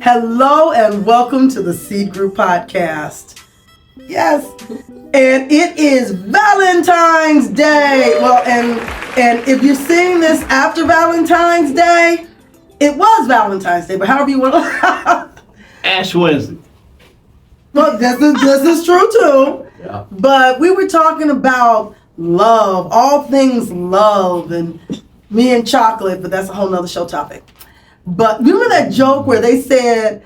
Hello and welcome to the Seed Group Podcast. Yes, and it is Valentine's Day. Well, and if you're seeing this after Valentine's Day, it was Valentine's Day, but however you want to. Ash Wednesday. Well, this is true too. Yeah. But we were talking about love, all things love, and me and chocolate, but that's a whole nother show topic. But remember that joke where they said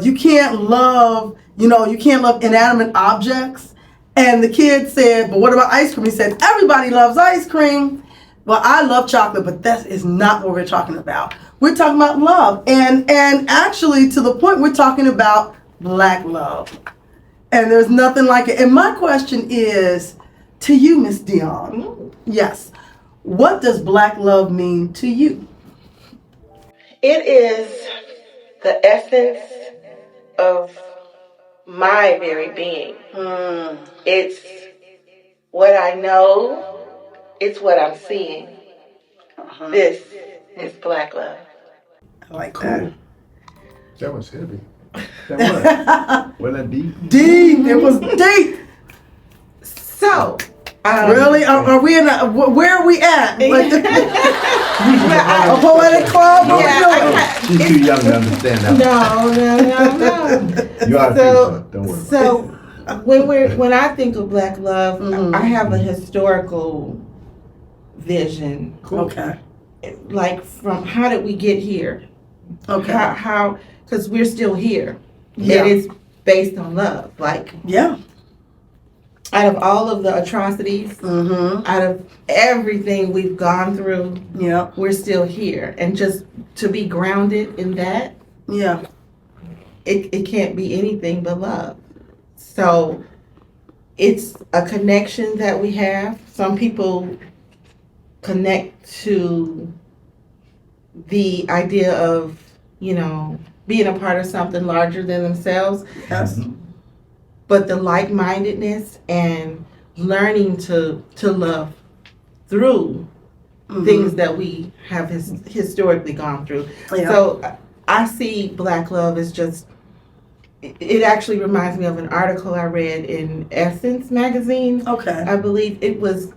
you can't love inanimate objects? And the kid said, but what about ice cream? He said, everybody loves ice cream. Well, I love chocolate, but that is not what we're talking about. We're talking about love. And actually, to the point, we're talking about Black love. And there's nothing like it. And my question is to you, Miss Dionne. Yes. What does Black love mean to you? It is the essence of my very being. It's what I know. It's what I'm seeing. This is Black love. I like that. That was heavy. That was. Wasn't that deep? Deep. It was deep. So, Really? Are we in where are we at? A poetic club? What are we doing? She's too young to understand that. No. You ought to think so. Don't worry. So, when I think of Black love, I have a historical vision. Okay. Like, from how did we get here? Okay. How? Because we're still here. Yeah. And it's based on love. Like, Yeah. out of all of the atrocities, Mm-hmm. out of everything we've gone through, Yeah. we're still here. And just to be grounded in that, Yeah. it can't be anything but love. So it's a connection that we have. Some people connect to the idea of, being a part of something larger than themselves. Yes. But the like-mindedness and learning to love through things that we have historically gone through. Yeah. So I see Black love as just, it actually reminds me of an article I read in Essence magazine. Okay. I believe it was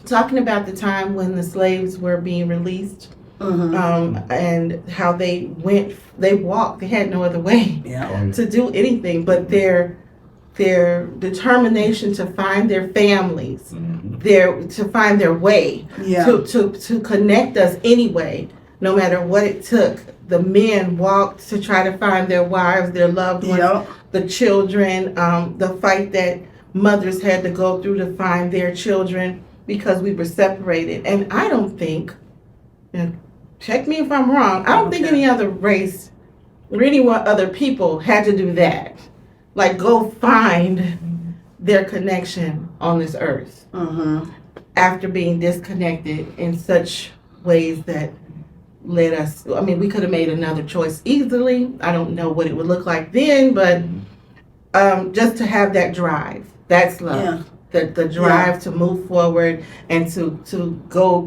talking about the time when the slaves were being released. And how they walked, they had no other way Yeah. to do anything, but their determination to find their families, to find their way, Yeah. to connect us anyway, no matter what it took. The men walked to try to find their wives, their loved ones, Yeah. the children, the fight that mothers had to go through to find their children because we were separated. And I don't think, and check me if I'm wrong, I don't think any other race or any other people had to do that. Like, go find their connection on this earth after being disconnected in such ways that led us. I mean, we could have made another choice easily. I don't know what it would look like then, but just to have that drive, that's love. Yeah. The drive to move forward and to go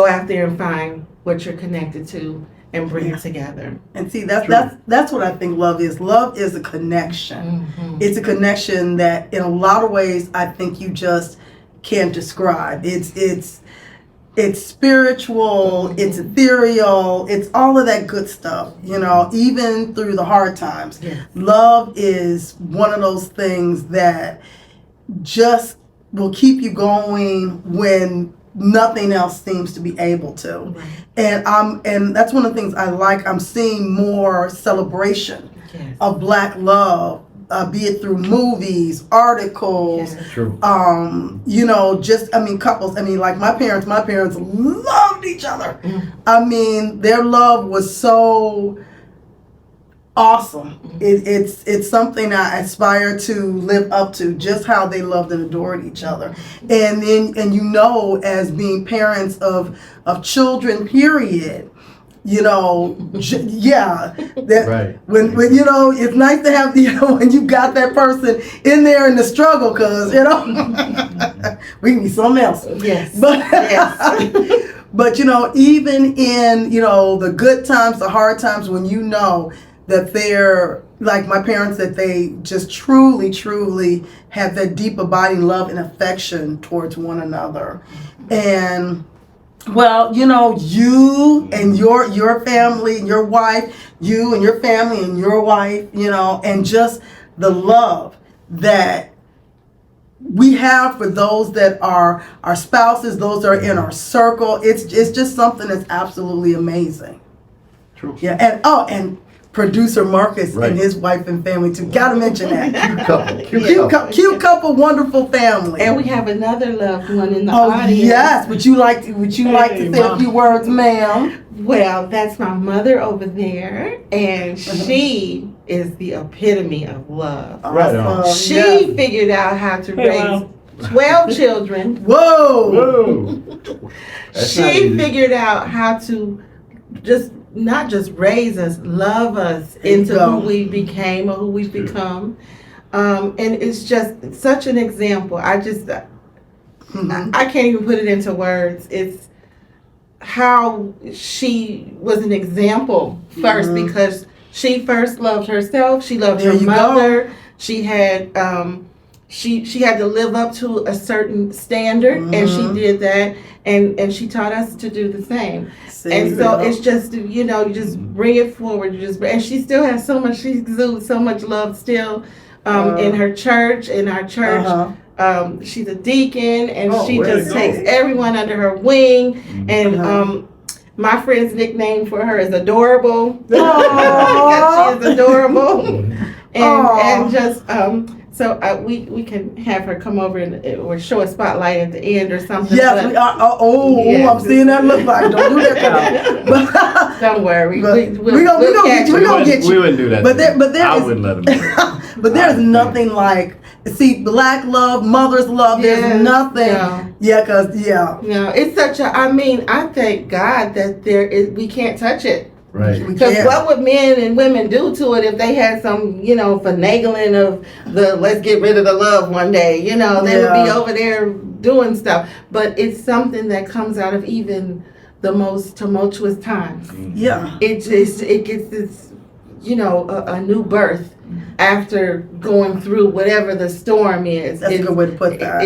out there and find what you're connected to and bring it together. And see, that's what I think love is. Love is a connection. It's a connection that in a lot of ways I think you just can't describe. It's spiritual, it's ethereal, it's all of that good stuff, even through the hard times. Yes. Love is one of those things that just will keep you going when nothing else seems to be able to. Right. And that's one of the things I like. I'm seeing more celebration of Black love, be it through movies, articles, True. Couples. Like my parents loved each other. Their love was so awesome. It's something I aspire to live up to, just how they loved and adored each other. And as being parents of children, period, Right. When it's nice to have when you got that person in there in the struggle, because we need something else. Yes. But Yes. But even in the good times, the hard times, when that they're like my parents, that they just truly, truly have that deep abiding love and affection towards one another. And well, you and your family and your wife, you and your family and your wife, and just the love that we have for those that are our spouses, those that are in our circle. It's just something that's absolutely amazing. True. Yeah, and producer Marcus and his wife and family too. Gotta mention that. Cute couple, wonderful family. And we have another loved one in the Oh audience. yes, would you like to say a few words, ma'am? Well, that's my mother over there, and she is the epitome of love. Right on. She figured out how to raise 12 children. Whoa! She figured out how to not just raise us, love us into who we became or who we've become. And it's just such an example. I can't even put it into words. It's how she was an example first, because she first loved herself. She loved her mother. She had she had to live up to a certain standard, and she did that, and she taught us to do the same. And so it's just you just bring it forward. And she still has so much. She exudes so much love still in her church. In our church, she's a deacon, and she just takes everyone under her wing. And my friend's nickname for her is Adorable. Because she is adorable. And just so we can have her come over or show a spotlight at the end or something. Yes, we are. I'm seeing that look like. Don't do that. Don't worry. We're gonna get you. We wouldn't do that. But I wouldn't let them. But there's nothing like black love, mother's love. There's nothing. No. No, it's such a. I thank God that we can't touch it. Right. Because what would men and women do to it if they had some, finagling of let's get rid of the love one day, they would be over there doing stuff. But it's something that comes out of even the most tumultuous times. Yeah. It gets this, a new birth after going through whatever the storm is. That's a good way to put that.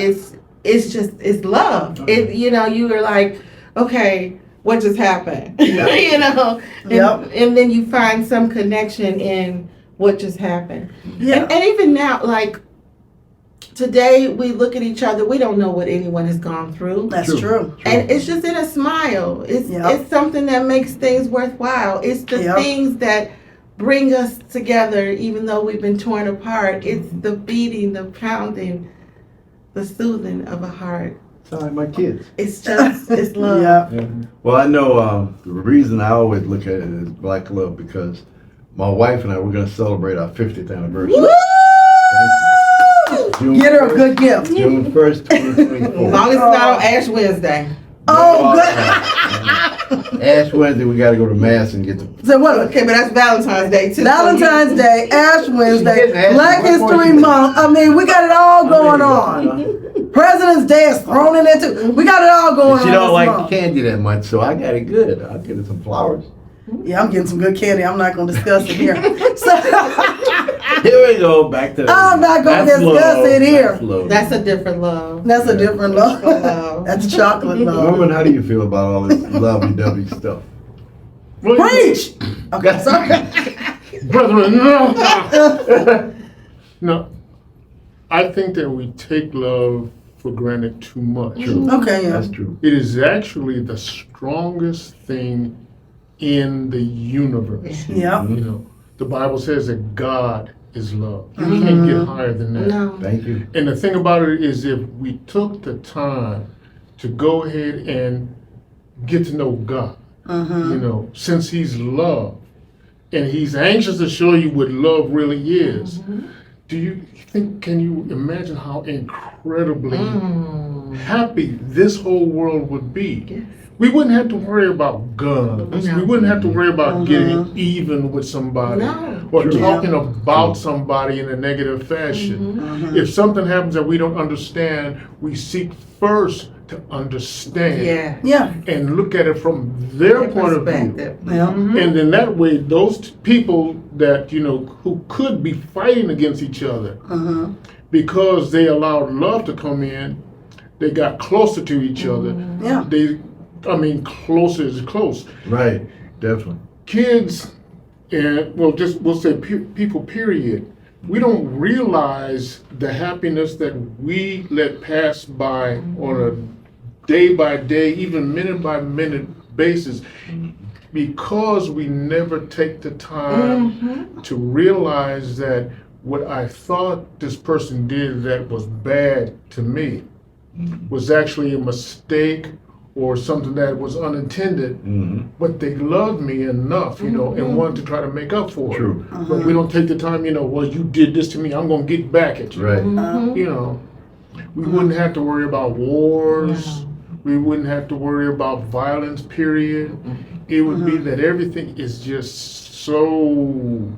It's love. You were like, okay, what just happened? And then you find some connection in what just happened. Yeah. And even now, like today, we look at each other. We don't know what anyone has gone through. That's true. And it's just in a smile. It's something that makes things worthwhile. It's the things that bring us together, even though we've been torn apart. It's the beating, the pounding, the soothing of a heart. Sound like my kids. It's love. Yeah. Well, I know the reason I always look at it is black love, because my wife and I, we're going to celebrate our 50th anniversary. Woo! Get her a good gift. June 1st, 2024. As long as it's not on Ash Wednesday. Oh, good. Ash Wednesday, we got to go to Mass and get the... So what? Okay, but that's Valentine's Day too. Valentine's Day, Ash Wednesday, Black History Month. We got it all going on. President's Day is thrown in there too. We got it all going on. She don't like candy that much, so I got it good. I'll get her some flowers. Yeah, I'm getting some good candy. I'm not going to discuss it here. Here we go, back to I'm not going to discuss it here. That's a different love. That's a different love. That's chocolate love. Woman, how do you feel about all this lovey-dovey stuff? Preach! Okay, sorry. Brethren, no. No. I think that we take love for granted too much. True. Okay, yeah. That's true. It is actually the strongest thing in the universe. Yeah. The Bible says that God is love. You can't get higher than that. No. Thank you. And the thing about it is, if we took the time to go ahead and get to know God, since He's love, and He's anxious to show you what love really is, can you imagine how incredibly happy this whole world would be? Yes. We wouldn't have to worry about guns. No. We wouldn't have to worry about getting even with somebody or talking about somebody in a negative fashion. If something happens that we don't understand, we seek first to understand Yeah. Yeah. and look at it from their point of view. Perspective. Yeah. And then that way, those people that, who could be fighting against each other, because they allowed love to come in, they got closer to each other. Yeah. Closer is close. Right, definitely. Kids, and we'll say people, period, we don't realize the happiness that we let pass by on a day by day, even minute by minute basis, because we never take the time to realize that what I thought this person did that was bad to me was actually a mistake or something that was unintended, but they loved me enough, and wanted to try to make up for True. it. But we don't take the time, well, you did this to me, I'm gonna get back at you. Right. We wouldn't have to worry about wars. We wouldn't have to worry about violence, period. It would be that everything is just so,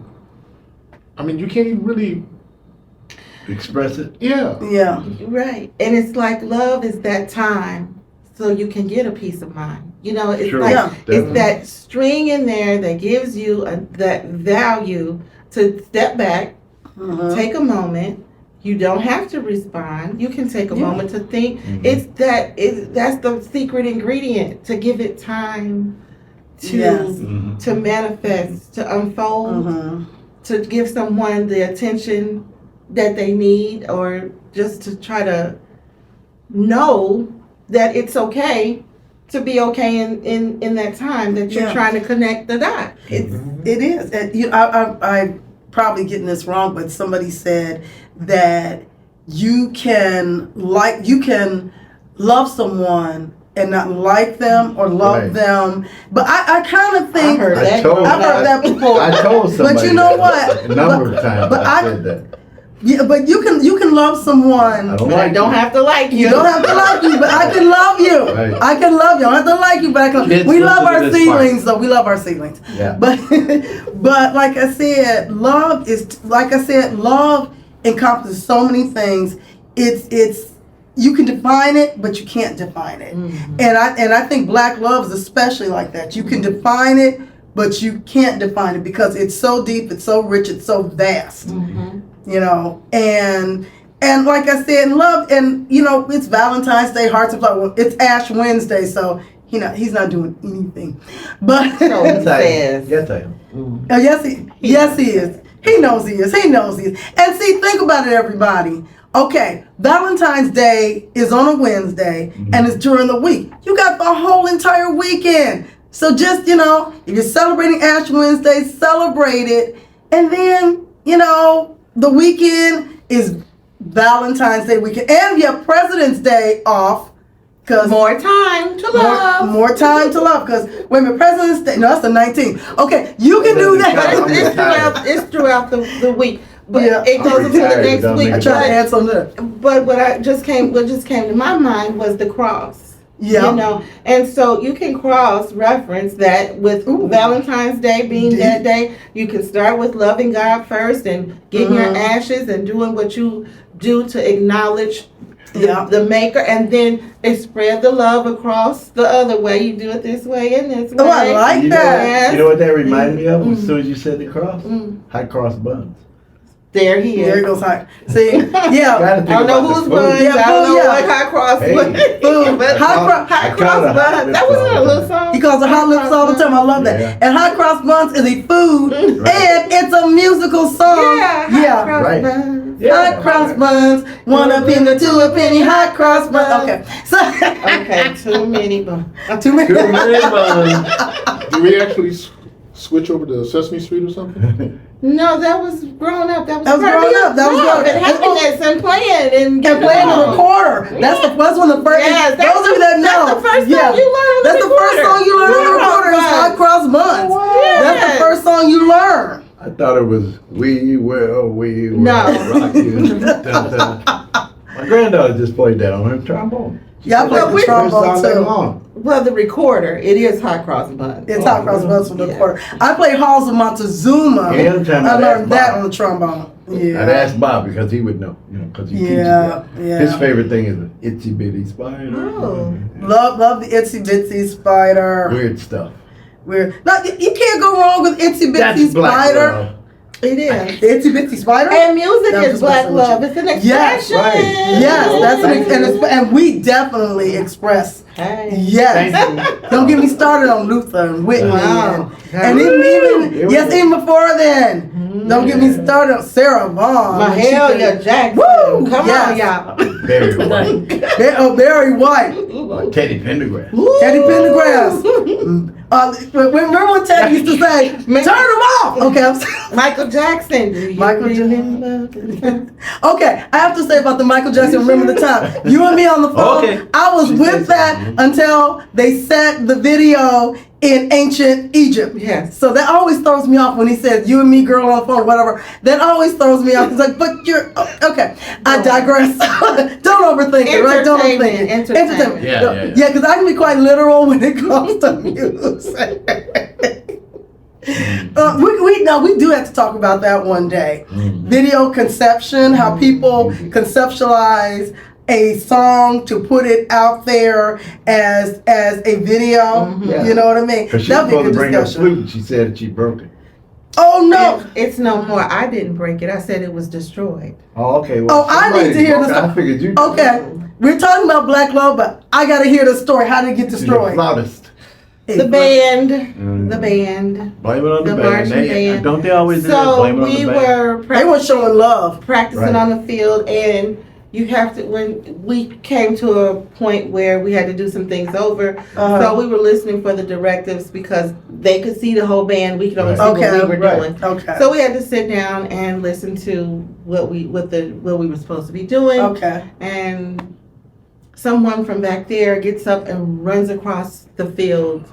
you can't even really, Express it. yeah. Yeah. Right. And it's like love is that time so you can get a peace of mind. It's Sure. like Yeah. it's Definitely. that string in there that gives you that value to step back, take a moment. You don't have to respond. You can take a moment to think. That's the secret ingredient, to give it time to Yes. to manifest, to unfold, to give someone the attention that they need, or just to try to know that it's okay to be okay in that time that you're Yeah. trying to connect the dots. It is. And I'm probably getting this wrong, but somebody said that you can love someone and not like them or love Right. them. But I kind of think heard that. I've heard that before. I told somebody. But you know that what? A number of times but I I- said that. Yeah, but you can love someone. I don't But I like don't it. have to like you. You don't have to like you, but I can love you. Right. I can love you. I don't have to like you, but I can. Kids We love listen to our this part. seedlings, though. We love our seedlings. Yeah. But like I said, love encompasses so many things. It's you can define it, but you can't define it. And I think black love is especially like that. You can define it, but you can't define it because it's so deep, it's so rich, it's so vast. And like I said, love, and it's Valentine's Day, Hearts of Love. Well, it's Ash Wednesday, so he's not doing anything. But So Yes, I am. says. Yes, I am. oh, yes, he is. He knows he is. He knows he is. And see, think about it, everybody. Okay, Valentine's Day is on a Wednesday, and it's during the week. You got the whole entire weekend. So just, if you're celebrating Ash Wednesday, celebrate it. And then, the weekend is Valentine's Day weekend. And you have President's Day off. Cause More time to love. More time to love. Because, wait a minute, President's Day, no, that's the 19th. Okay, you can do But that. it's throughout the week. But Yeah. it goes into the retired, next don't week. make I it tried to add something to that. But what just came to my mind was the cross. Yeah. And so you can cross reference that with Valentine's Day being Deep. that day. You can start with loving God first and getting your ashes and doing what you do to acknowledge the maker, and then they spread the love across the other way. You do it this way and this way. Oh, I like You know, that. you know what that reminded me of? As soon as you said the cross? Mm. Hot cross buns. There he There is. it goes. High. See, yeah. Gotta think I don't know about the who's food. buns. Yeah, I don't know food, what yeah. hot cross Hey. buns. Food. But Hot hot I cross call it hot buns. lips That wasn't a all the little time. song. He calls it hot lips all the time. I love that. Yeah. And hot cross buns is a food, and it's a musical song. Yeah. Yeah. Hot cross Right. buns. Yeah. Hot cross buns, 1 a penny, 2 a penny, hot cross buns. Okay, so Okay, too many buns. too many. Good morning, Bun. Do we actually switch over to Sesame Street or something? No, that was growing up. That was That was part of growing your up. That was love growing and up. happiness and playing and And playing the along. recorder. That's one of the first. Yes, that's those of you that know. that's the first song you learn on the That's the first recorder. song you learn on the Hot recorder is cross hot cross buns. Yes. That's the first song you learn. I thought it was We Will No. Rock You. Dun, dun. My granddaughter just played that on her trombone. Yeah, I played the Well, trombone All day too. long. Well, the recorder, it is hot cross buns. It's hot cross buns from the Yeah. quarter. I played Halls of Montezuma. Anytime I I'd learned ask that Bob. on the trombone. I'd Yeah. ask Bob because he would know, because he teaches Yeah, that. yeah. His favorite thing is the itsy bitty spider. Oh. Love the itsy bitsy spider. Weird stuff. Weird. No, you can't go wrong with itsy bitsy That's black spider. love. It is. The itsy bitsy spider. And music No, I'm is just black messing with love. you. It's an expression. Yes, right. Yes, that's and we definitely express. Hey. Yes. Thank Don't get me started on Luther and Whitney Wow. and even Here we go. even before then. Don't get me started on Sarah Vaughan. when she Mahalia could- Jackson. Woo! Come Yes. on, y'all. Very white. Barry White, Like Teddy Pendergrass. Teddy Pendergrass. Remember what Teddy used to say? Turn them off. Okay, I'm sorry. Michael Jackson. Do you Michael remember? Okay, I have to say about the Michael Jackson, remember the time. You and me on the phone. Okay. I was She with said that something. until they set the video in ancient Egypt. Yes. So that always throws me off when he says, you and me, girl, on the phone, whatever. That always throws me off. It's like, but you're, okay. I digress. Don't overthink it, right? Don't overthink it. Entertainment. Yeah. Yeah, because I can be quite literal when it comes to music. We do have to talk about that one day. Video conception, how people conceptualize a song to put it out there as a video. Yeah. You know what I mean? Because she was That'd be a supposed to good bring her discussion. flute and she said that she broke it. Oh no! It's no more. I didn't break it. I said it was destroyed. Oh, okay. Well, Oh, I need somebody to hear broke this. it. I figured you Okay, we're talking about Black Love, but I gotta hear the story. How did it get She's a destroyed? flautist. The band. Mm. The band. Blame it on the, The band. marching band. Don't they always do that? So Blame it on we the band. were They were showing love. practicing Right. on the field, and you have to, when we came to a point where we had to do some things over, so we were listening for the directives because they could see the whole band, we could only see Okay, what we were right. doing. Okay. So we had to sit down and listen to what we were supposed to be doing, Okay. and someone from back there gets up and runs across the field,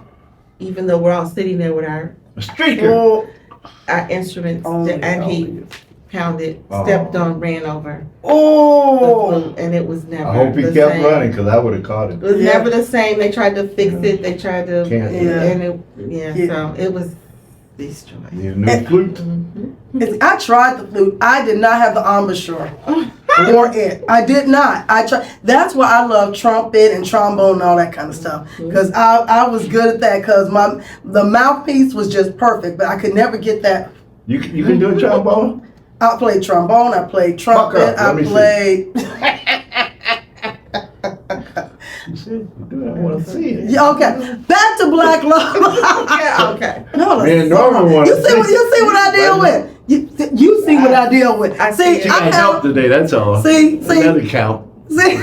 even though we're all sitting there with our A streaker. Oh, instruments, Only- and he pounded, stepped on, ran over. oh. The flute, and it was never I hope he the kept same. running because I would have caught It him. was Yeah. never the same. They tried to fix it. They tried to, Can't. Yeah. and it, yeah, Yeah. so it was destroyed. Need a new flute. I tried the flute. I did not have the embouchure for it. I did not. I tried. That's why I love trumpet and trombone and all that kind of stuff. Because I was good at that. Because the mouthpiece was just perfect, but I could never get that. You can do a trombone? I played trombone. I played trumpet. Fuck up. Let me I see. played. You see? You do it. I want to see it. Yeah, okay, back to Black Love. Yeah, okay. No, Me and Norman wanna you see what see. you see what I deal with. You see what I deal with. I See, see it. She I can't have. help today, that's all. See, That doesn't count. See,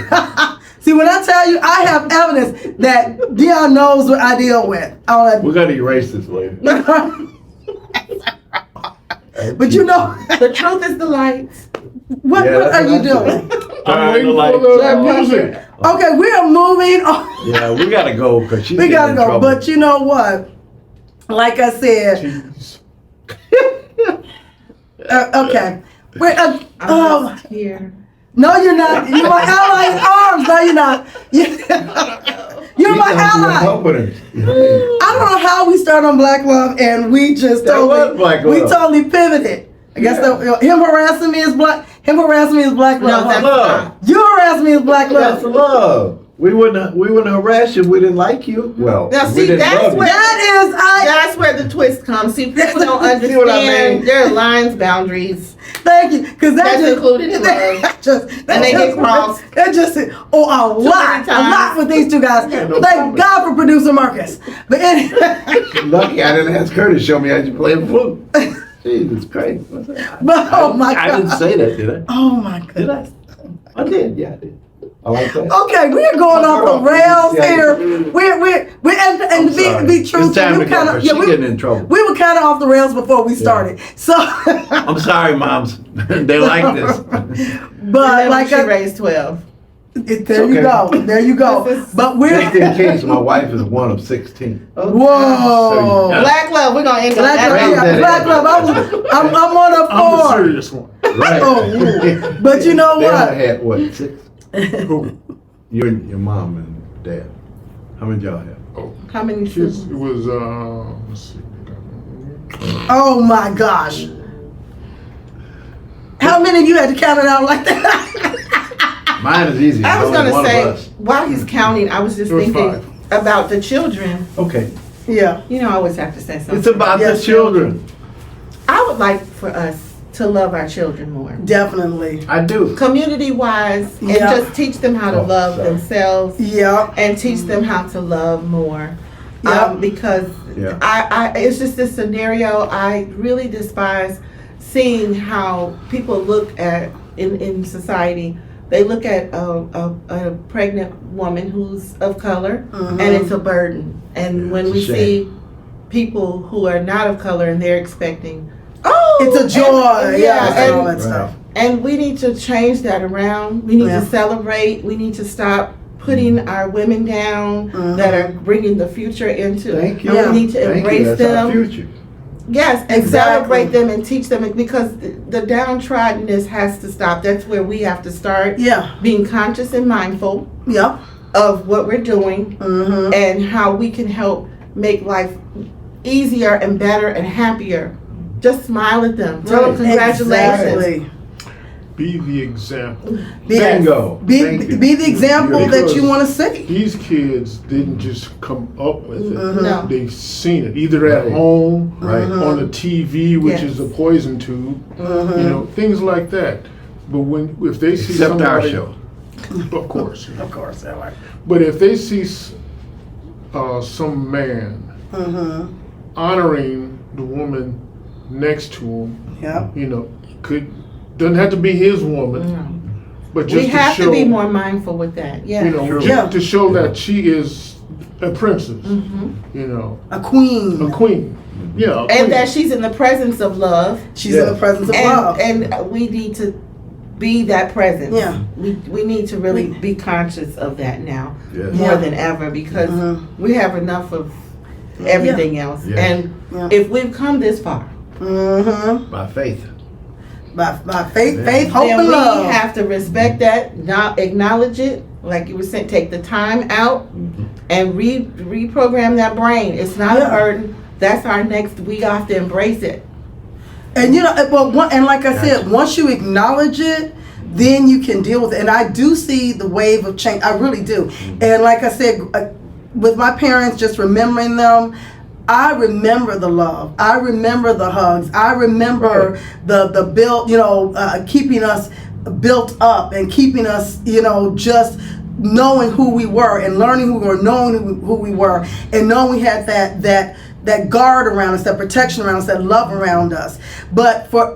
see, when I tell you, I have evidence that Dionne knows what I deal with. We're going to erase this later. But you know, The truth is the lights. what Yeah, are that's you what I doing? I'm waiting Alright, for the music. Okay, we are moving on. Yeah, we got to go because she's We gotta getting in go. trouble. But you know what? Like I said, Jeez. okay. We're, I'm oh, just here. no, you're not. You're my ally in arms. No, you're not. You're my ally. Helping her. I don't know how we started on Black Love and we just That was Black we Love. totally pivoted. I guess him harassing me is black. Him harassing me is Black No, Love. that's love. not. You harassing me is Black That's Love. love. We wouldn't harass you if we didn't like you. Well, Now, we see, didn't that's love you. where- That is That's where the twist comes. See, people don't See what I understand. mean? There are lines, boundaries. Thank you, because That's included in love. And they get crossed. That just a lot times. with these two guys. Yeah, no Thank problem. God for producer Marcus. But anyway, Lucky I didn't ask her to show me how you play the flute. Jesus Christ. but oh my I God. didn't say that, did I? Oh my Did goodness. I? I did, yeah, I did. I like that. Okay, we're going off the rails Yeah. here. We're and to be true, It's time we to go, 'cause she's getting in trouble. we were kind of off the rails before we started. So, I'm sorry, moms. They like this. but Remember, like she raised 12. there you okay. go, there you go. This is- But we're Just in case, my wife is one of 16. whoa. So, Black love, we're gonna end on Black that. love, Raise yeah, that Black in. love. I'm one of I'm the four. serious one. Right. Oh, but you know They what? only had, what, 6? Who? Your mom and dad. How many y'all have? How many Kids, siblings? it was, let's see. Oh my gosh. How many of you had to count it out like that? Mine is easy. I was Only gonna one of say, us. while he's counting, I was just It was thinking 5. about the children. Okay. Yeah. You know, I always have to say something. It's about Yes, the children. I would like for us to love our children more. Definitely. I do. Community wise, and Yeah. just teach them how to Oh, love sorry. themselves Yeah. and teach them how to love more. Yeah. Because Yeah. I it's just this scenario I really despise seeing how people look at in society. They look at a pregnant woman who's of color and it's a burden. And Yeah, when it's a we shame. see people who are not of color and they're expecting, oh, It's a joy. and- Yeah. And all and, that stuff. and we need to change that around. We need Yeah. to celebrate. We need to stop putting our women down that are bringing the future into. Thank you. And we need to Thank you. embrace That's our them. future. Yes, and Exactly. celebrate them and teach them because the downtroddenness has to stop. That's where we have to start Yeah. being conscious and mindful Yep. of what we're doing Mm-hmm. and how we can help make life easier and better and happier. Just smile at them. Tell them Right. congratulations. Exactly. Be the example. Bingo. Thank you. Be the example that you Because want to see. These kids didn't just come up with it. No. They've seen it either at Right. home, Right. on the TV, which Yes. is a poison tube, you know, things like that. But if they see Except our somebody, show. of course. Of course, that way. But if they see some man honoring the woman next to him, Yep. you know, doesn't have to be his woman, but just We have to to show, be more mindful with that. Yeah. you know, Sure. ju- Yeah. to show that she is a princess, you know, A queen. a queen. Yeah, a And queen. that she's in the presence of love. She's in the Yes. presence of love. And we need to be that presence. Yeah. We need to really be conscious of that now Yes. more Yeah. than ever because Mhm. we have enough of everything else. Yes. And Yeah. if we've come this far, Mm-hmm. By faith. By faith, Yeah. faith, hope, then and we love. have to respect that, not acknowledge it. Like you were saying, take the time out and reprogram that brain. It's not Yeah. a burden. That's our next. We have to embrace it. And you know, and like I said, once you acknowledge it, then you can deal with it. And I do see the wave of change. I really do. And like I said, with my parents, just remembering them, I remember the love. I remember the hugs. I remember the build. You know, keeping us built up and keeping us, you know, just knowing who we were and learning who we were, knowing who we were, and knowing we had that guard around us, that protection around us, that love around us. But for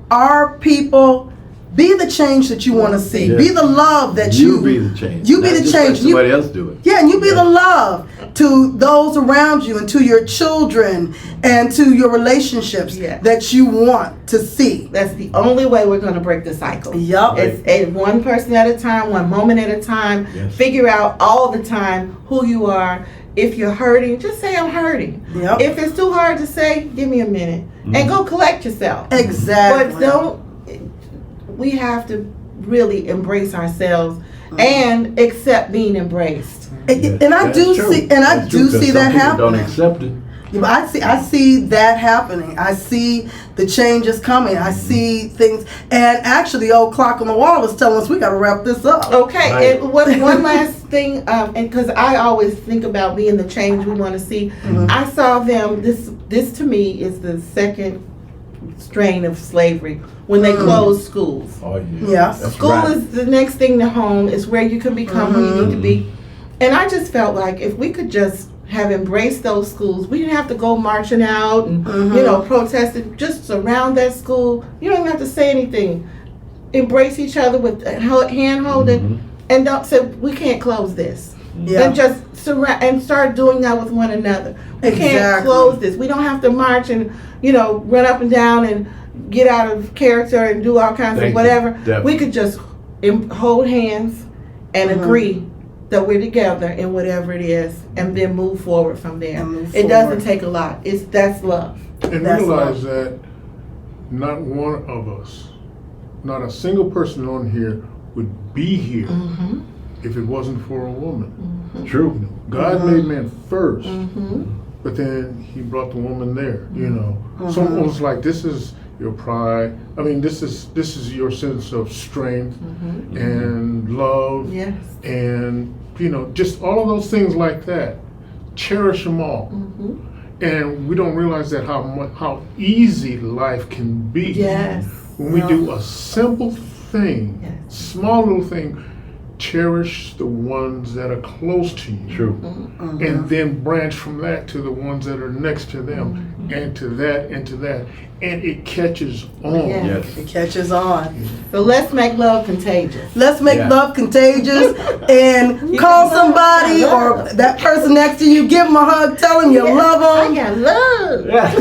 our people, be the change that you want to see. Yes. Be the love that You be the change. You be Not the just change. let somebody else do it. Yeah, and you be Yeah. the love to those around you and to your children and to your relationships Yeah. that you want to see. That's the only way we're going to break the cycle. Yup. It's one person at a time, one moment at a time. Yes. Figure out all the time who you are. If you're hurting, just say I'm hurting. Yep. If it's too hard to say, give me a minute and go collect yourself. Exactly. But don't. We have to really embrace ourselves and accept being embraced. And I That's do true. see, and I That's do true, 'cause see some that people don't happening. accept it. Yeah, but I see that happening. I see the changes coming. I see things, and actually, the old clock on the wall is telling us we got to wrap this up. Okay, Right. and one last thing, and because I always think about being the change we want to see, I saw them. This to me is the second strain of slavery when they closed schools. Oh, yeah. Yes. That's School right. is the next thing to home. It's where you can become who you need to be. And I just felt like if we could just have embraced those schools, we didn't have to go marching out and protesting. Just surround that school. You don't even have to say anything. Embrace each other with hand holding, and don't say we can't close this. Yeah. And just surround and start doing that with one another. We can't Exactly. close this. We don't have to march and run up and down and get out of character and do all kinds Thank of you. whatever. Definitely. We could just hold hands and agree that we're together in whatever it is, and then move forward from there. And move It doesn't forward. take a lot. That's love. And That's realize that not one of us, not a single person on here would be here Mm-hmm. if it wasn't for a woman. True. You know, God made man first, Mm-hmm. but then He brought the woman there. You know, so almost like this is your pride. I mean, this is your sense of strength and love, Yes. and you know, just all of those things like that. Cherish them all. And we don't realize that how easy life can be Yes. when we do a simple thing, Yes. small little thing. Cherish the ones that are close to you, True. and then branch from that to the ones that are next to them, and to that, and to that, and it catches on. Yes. Yes. It catches on. So let's make love contagious. Let's make Yeah. love contagious and call somebody or that person next to you, give them a hug, tell them you love I them. got love. Yeah.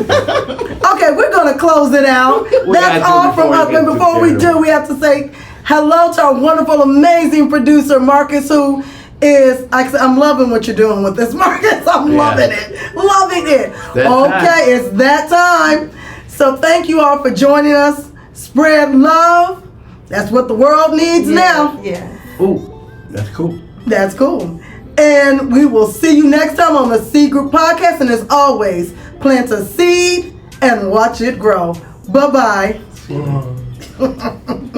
Okay, we're gonna close it out. We That's gotta do all it from before us. we get And to before we dinner. do, we have to say hello to our wonderful, amazing producer, Marcus, who is, I'm loving what you're doing with this, Marcus. I'm Yeah. loving it. Loving it. that Okay, time. it's that time. So thank you all for joining us. Spread love. That's what the world needs now. Yeah. Ooh, that's cool. That's cool. And we will see you next time on the Seed Group Podcast. And as always, plant a seed and watch it grow. Bye-bye. Wow.